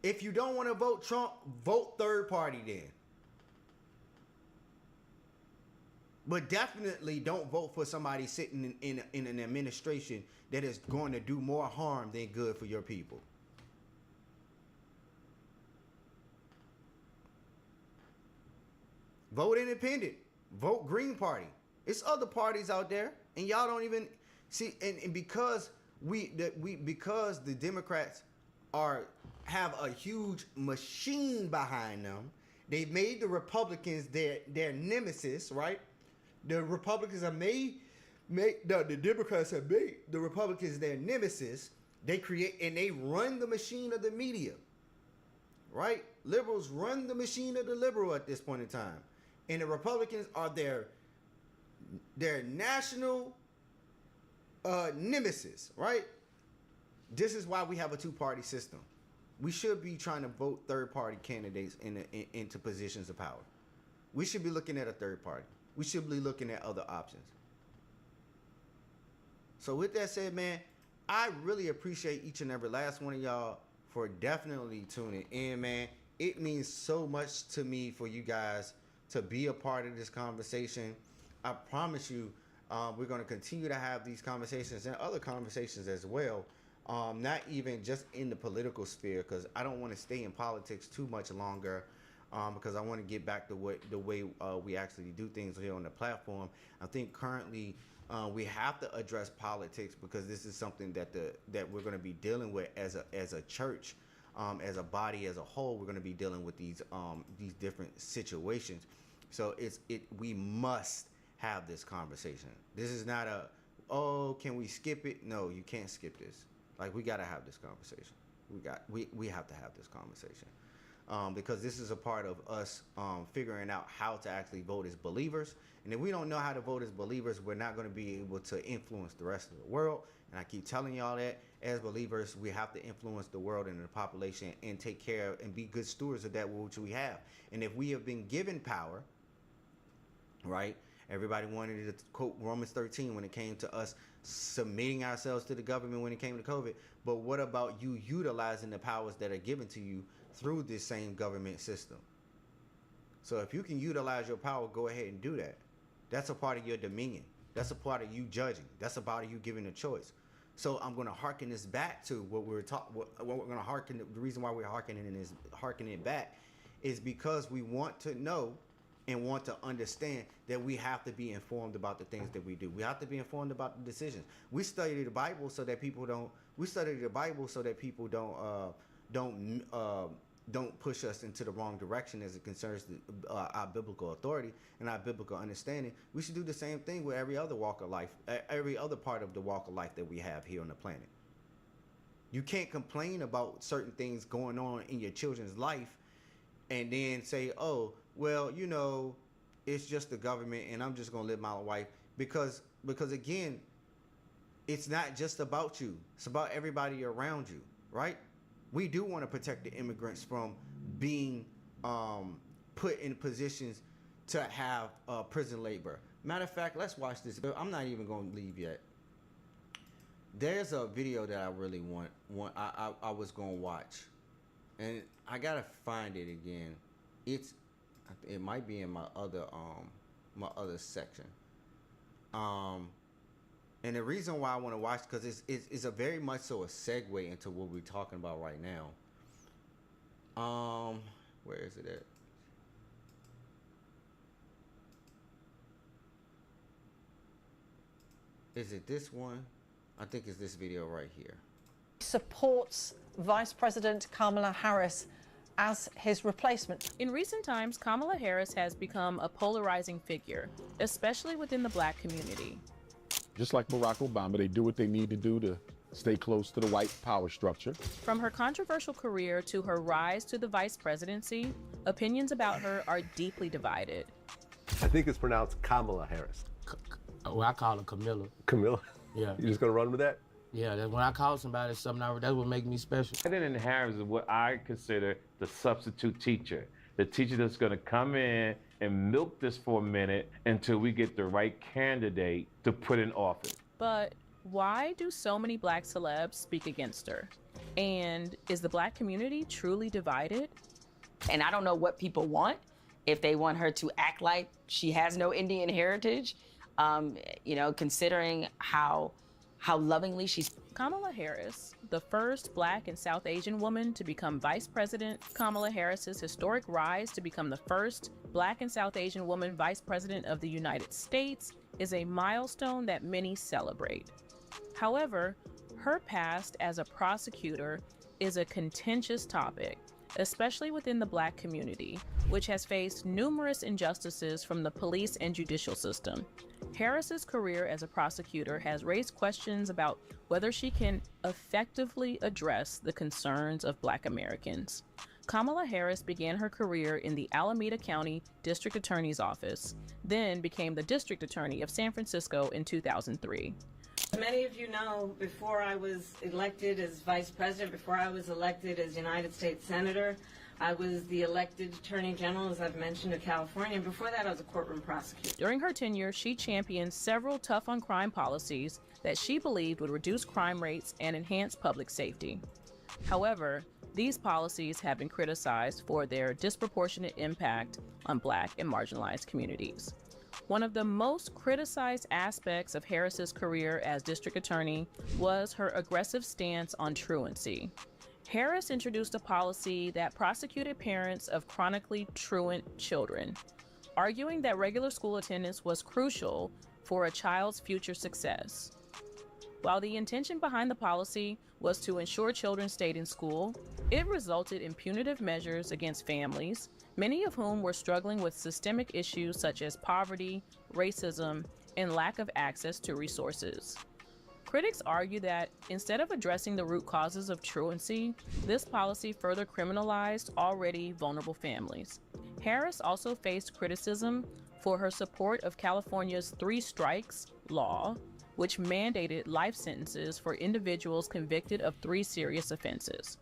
If you don't want to vote Trump, vote third party then. But definitely don't vote for somebody sitting in an administration that is going to do more harm than good for your people. Vote independent. Vote Green Party. It's other parties out there, and y'all don't even see. And because because the Democrats have a huge machine behind them, they made the Republicans their nemesis, right? The Republicans have the Democrats have made the Republicans their nemesis. They create and they run the machine of the media, right? Liberals run the machine of the liberal at this point in time, and the Republicans are their national nemesis, right? This is why we have a two-party system. We should be trying to vote third-party candidates into positions of power. We should be looking at a third party. We should be looking at other options. So with that said, man, I really appreciate each and every last one of y'all for definitely tuning in, man. It means so much to me for you guys to be a part of this conversation. I promise you, we're going to continue to have these conversations and other conversations as well. Not even just in the political sphere, because I don't want to stay in politics too much longer, because I want to get back to the way we actually do things here on the platform. I think currently we have to address politics because this is something that we're going to be dealing with as a church, as a body, as a whole. We're going to be dealing with these different situations. So we must have this conversation. This is not can we skip it? No, you can't skip this. Like, we got to have this conversation. We have to have this conversation. Because this is a part of us figuring out how to actually vote as believers. And if we don't know how to vote as believers, we're not going to be able to influence the rest of the world. And I keep telling y'all that as believers, we have to influence the world and the population and take care of and be good stewards of that which we have. And if we have been given power, right? Everybody wanted to quote Romans 13 when it came to us submitting ourselves to the government when it came to COVID. But what about you utilizing the powers that are given to you through this same government system? So if you can utilize your power, go ahead and do that. That's a part of your dominion. That's a part of you judging. That's a part of you giving a choice. So I'm going to hearken this back to what we're talking. What we're going to hearken. The reason why we're hearkening it back is because we want to know and want to understand that we have to be informed about the things that we do. We have to be informed about the decisions. We study the Bible so that people don't. We study the Bible so that people don't push us into the wrong direction as it concerns our biblical authority and our biblical understanding. We should do the same thing with every other walk of life, every other part of the walk of life that we have here on the planet. You can't complain about certain things going on in your children's life and then say, oh, well, you know, it's just the government and I'm just going to live my life. Because again, it's not just about you. It's about everybody around you, right? We do want to protect the immigrants from being put in positions to have prison labor. Matter of fact, let's watch this. I'm not even going to leave yet. There's a video that I really want. I was going to watch. And I got to find it again. It's It might be in my other section. And the reason why I want to watch, because it's a very much so a segue into what we're talking about right now. Where is it at? Is it this one? I think it's this video right here. Supports Vice President Kamala Harris as his replacement. In recent times, Kamala Harris has become a polarizing figure, especially within the Black community. Just like Barack Obama, they do what they need to do to stay close to the white power structure. From her controversial career to her rise to the vice presidency, opinions about her are deeply divided. I think it's pronounced Kamala Harris. Well, I call her Camilla. Camilla? Yeah. You just gonna run with that? Yeah, when I call somebody something, that's what makes me special. President Harris is what I consider the substitute teacher. The teacher that's gonna come in and milk this for a minute until we get the right candidate to put in office. But why do so many Black celebs speak against her? And is the Black community truly divided? And I don't know what people want. If they want her to act like she has no Indian heritage, considering how lovingly she's... Kamala Harris, the first Black and South Asian woman to become vice president. Kamala Harris's historic rise to become the first Black and South Asian woman vice president of the United States is a milestone that many celebrate. However, her past as a prosecutor is a contentious topic, especially within the Black community, which has faced numerous injustices from the police and judicial system. Harris's career as a prosecutor has raised questions about whether she can effectively address the concerns of Black Americans. Kamala Harris began her career in the Alameda County District Attorney's Office, then became the District Attorney of San Francisco in 2003. Many of you know, before I was elected as vice president, before I was elected as United States Senator, I was the elected Attorney General, as I've mentioned, of California. And before that, I was a courtroom prosecutor. During her tenure, she championed several tough-on-crime policies that she believed would reduce crime rates and enhance public safety. However, these policies have been criticized for their disproportionate impact on Black and marginalized communities. One of the most criticized aspects of Harris's career as district attorney was her aggressive stance on truancy. Harris introduced a policy that prosecuted parents of chronically truant children, arguing that regular school attendance was crucial for a child's future success. While the intention behind the policy was to ensure children stayed in school, it resulted in punitive measures against families, many of whom were struggling with systemic issues such as poverty, racism, and lack of access to resources. Critics argue that instead of addressing the root causes of truancy, this policy further criminalized already vulnerable families. Harris also faced criticism for her support of California's 3 strikes law, which mandated life sentences for individuals convicted of 3 serious offenses.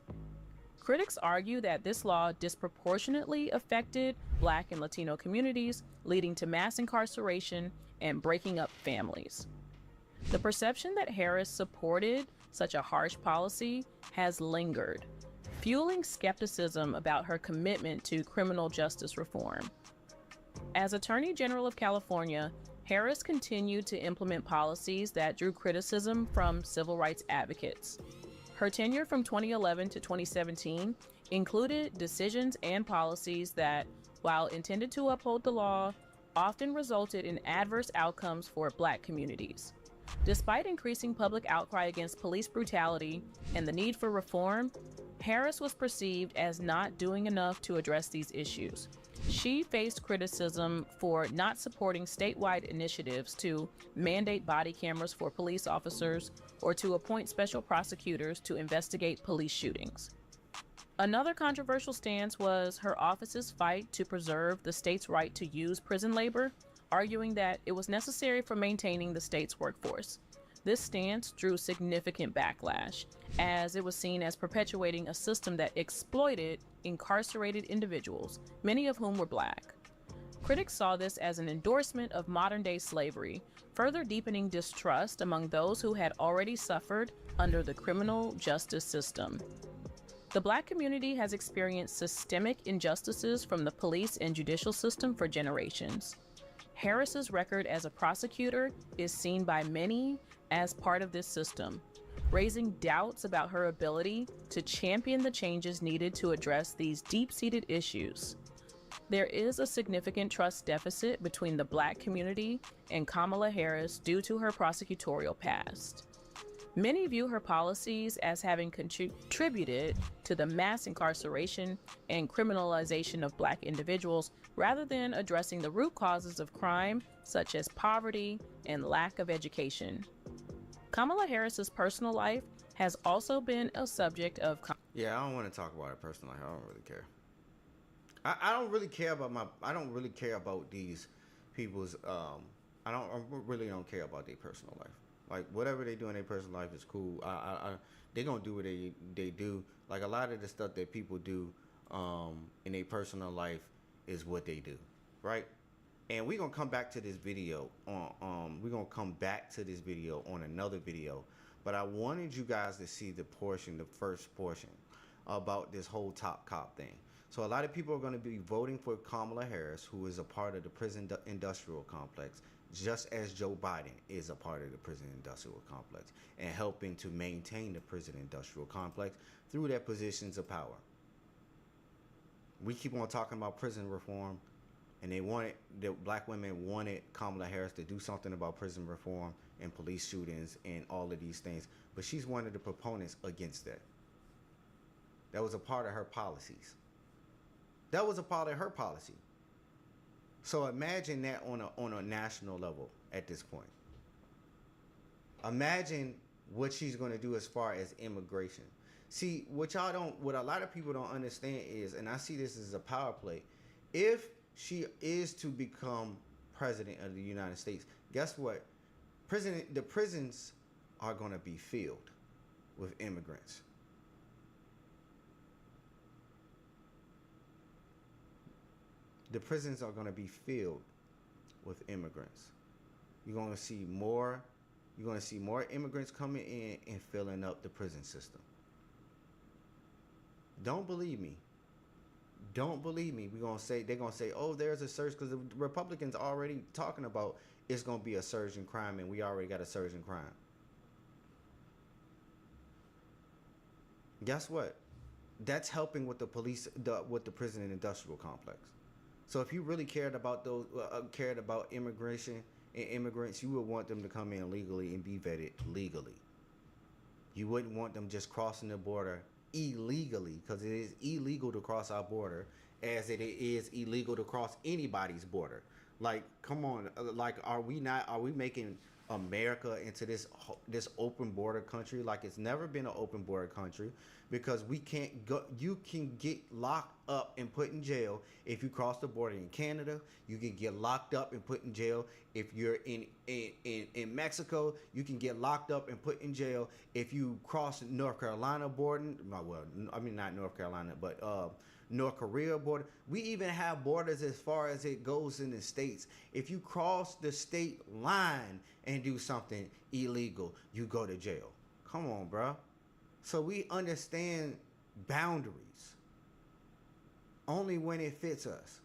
Critics argue that this law disproportionately affected Black and Latino communities, leading to mass incarceration and breaking up families. The perception that Harris supported such a harsh policy has lingered, fueling skepticism about her commitment to criminal justice reform. As Attorney General of California, Harris continued to implement policies that drew criticism from civil rights advocates. Her tenure from 2011 to 2017 included decisions and policies that, while intended to uphold the law, often resulted in adverse outcomes for Black communities. Despite increasing public outcry against police brutality and the need for reform, Harris was perceived as not doing enough to address these issues. She faced criticism for not supporting statewide initiatives to mandate body cameras for police officers or to appoint special prosecutors to investigate police shootings. Another controversial stance was her office's fight to preserve the state's right to use prison labor, arguing that it was necessary for maintaining the state's workforce. This stance drew significant backlash, as it was seen as perpetuating a system that exploited incarcerated individuals, many of whom were Black. Critics saw this as an endorsement of modern-day slavery, further deepening distrust among those who had already suffered under the criminal justice system. The Black community has experienced systemic injustices from the police and judicial system for generations. Harris's record as a prosecutor is seen by many as part of this system, raising doubts about her ability to champion the changes needed to address these deep-seated issues. There is a significant trust deficit between the Black community and Kamala Harris due to her prosecutorial past. Many view her policies as having contributed to the mass incarceration and criminalization of Black individuals rather than addressing the root causes of crime, such as poverty and lack of education. Kamala Harris's personal life has also been a subject of... Yeah, I don't want to talk about her personal life. I don't really care. I don't really care about I don't really care about these people's, I really don't care about their personal life. Like, whatever they do in their personal life is cool. They're going to do what they do. Like, a lot of the stuff that people do in their personal life is what they do, right? And we're going to come back to this video we're going to come back to this video on another video. But I wanted you guys to see the first portion about this whole top cop thing. So a lot of people are going to be voting for Kamala Harris, who is a part of the prison industrial complex, just as Joe Biden is a part of the prison industrial complex and helping to maintain the prison industrial complex through their positions of power. We keep on talking about prison reform, and the Black women wanted Kamala Harris to do something about prison reform and police shootings and all of these things, but she's one of the proponents against that. That was a part of her policies. That was a part of her policy. So imagine that on a national level at this point. Imagine what she's going to do as far as immigration. See, what a lot of people don't understand is, and I see this as a power play, if she is to become president of the United States, guess what? The prisons are going to be filled with immigrants. The prisons are going to be filled with immigrants. You're going to see more immigrants coming in and filling up the prison system. Don't believe me. Don't believe me. They're going to say, oh, there's a surge, because the Republicans are already talking about it's going to be a surge in crime, and we already got a surge in crime. Guess what? That's helping with the with the prison and industrial complex. So if you really cared about immigration and immigrants, you would want them to come in legally and be vetted legally. You wouldn't want them just crossing the border illegally, because it is illegal to cross our border, as it is illegal to cross anybody's border. Like, come on, like, are we making America into this open border country? Like, it's never been an open border country, because we can't go. You can get locked up and put in jail if you cross the border in Canada. You can get locked up and put in jail if you're in Mexico. You can get locked up and put in jail if you cross North Carolina border. Well, I mean, not North Carolina, but North Korea border. We even have borders as far as it goes in the states. If you cross the state line and do something illegal, you go to jail. Come on, bro. So we understand boundaries only when it fits us.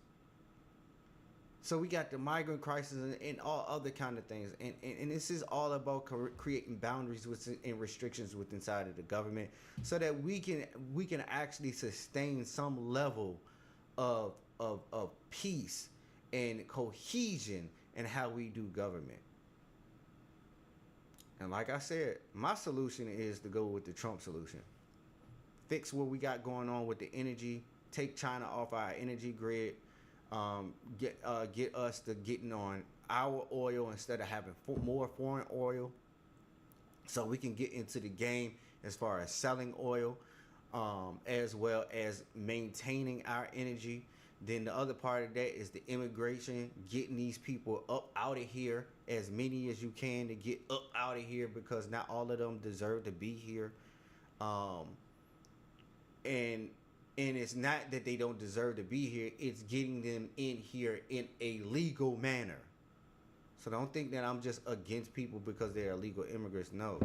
So we got the migrant crisis and all other kind of things, and this is all about creating boundaries and restrictions within inside of the government, so that we can actually sustain some level of peace and cohesion in how we do government. And like I said, my solution is to go with the Trump solution. Fix what we got going on with the energy. Take China off our energy grid. Get us to getting on our oil instead of having more foreign oil, so we can get into the game as far as selling oil, as well as maintaining our energy. Then the other part of that is the immigration, getting these people up out of here, as many as you can, to get up out of here, because not all of them deserve to be here. And it's not that they don't deserve to be here, it's getting them in here in a legal manner. So don't think that I'm just against people because they're illegal immigrants. No,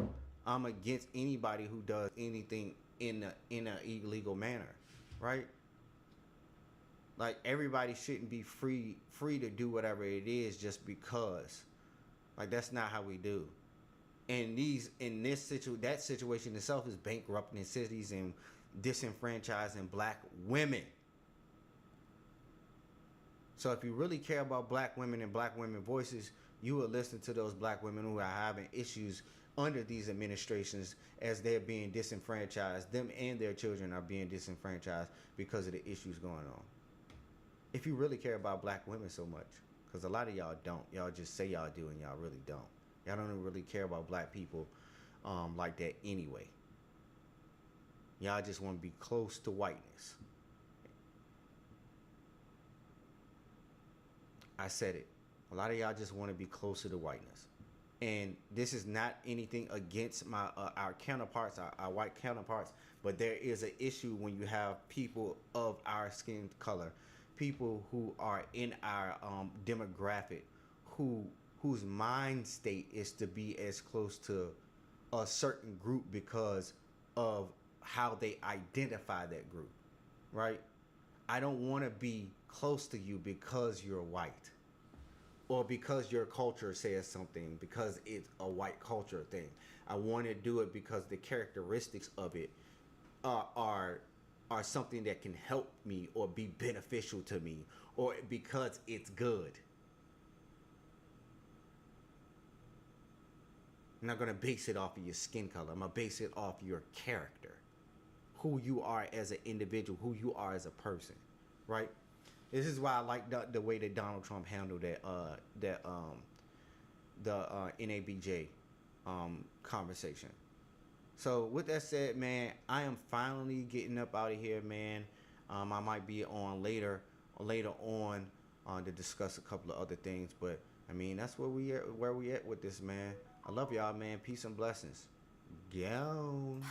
I'm against anybody who does anything in a illegal manner, right? Like, everybody shouldn't be free to do whatever it is just because. Like, that's not how we do. And that situation itself is bankrupting cities and disenfranchising black women. So if you really care about black women and black women voices, you will listen to those black women who are having issues under these administrations as they're being disenfranchised. Them and their children are being disenfranchised because of the issues going on. If you really care about black women so much, because a lot of y'all don't. Y'all just say y'all do and y'all really don't. Y'all don't even really care about black people like that anyway. Y'all just want to be close to whiteness. I said it. A lot of y'all just want to be closer to whiteness. And this is not anything against our counterparts, our white counterparts, but there is an issue when you have people of our skin color, people who are in our demographic, whose mind state is to be as close to a certain group because of how they identify that group, right? I don't want to be close to you because you're white, or because your culture says something, because it's a white culture thing. I want to do it because the characteristics of it are something that can help me or be beneficial to me, or because it's good. I'm not going to base it off of your skin color. I'm going to base it off your character, who you are as an individual, who you are as a person, right? This is why I like the way that Donald Trump handled the NABJ conversation. So with that said, man, I am finally getting up out of here, man. I might be on later on to discuss a couple of other things, but I mean, that's where we at with this, man. I love y'all, man. Peace and blessings. Gone.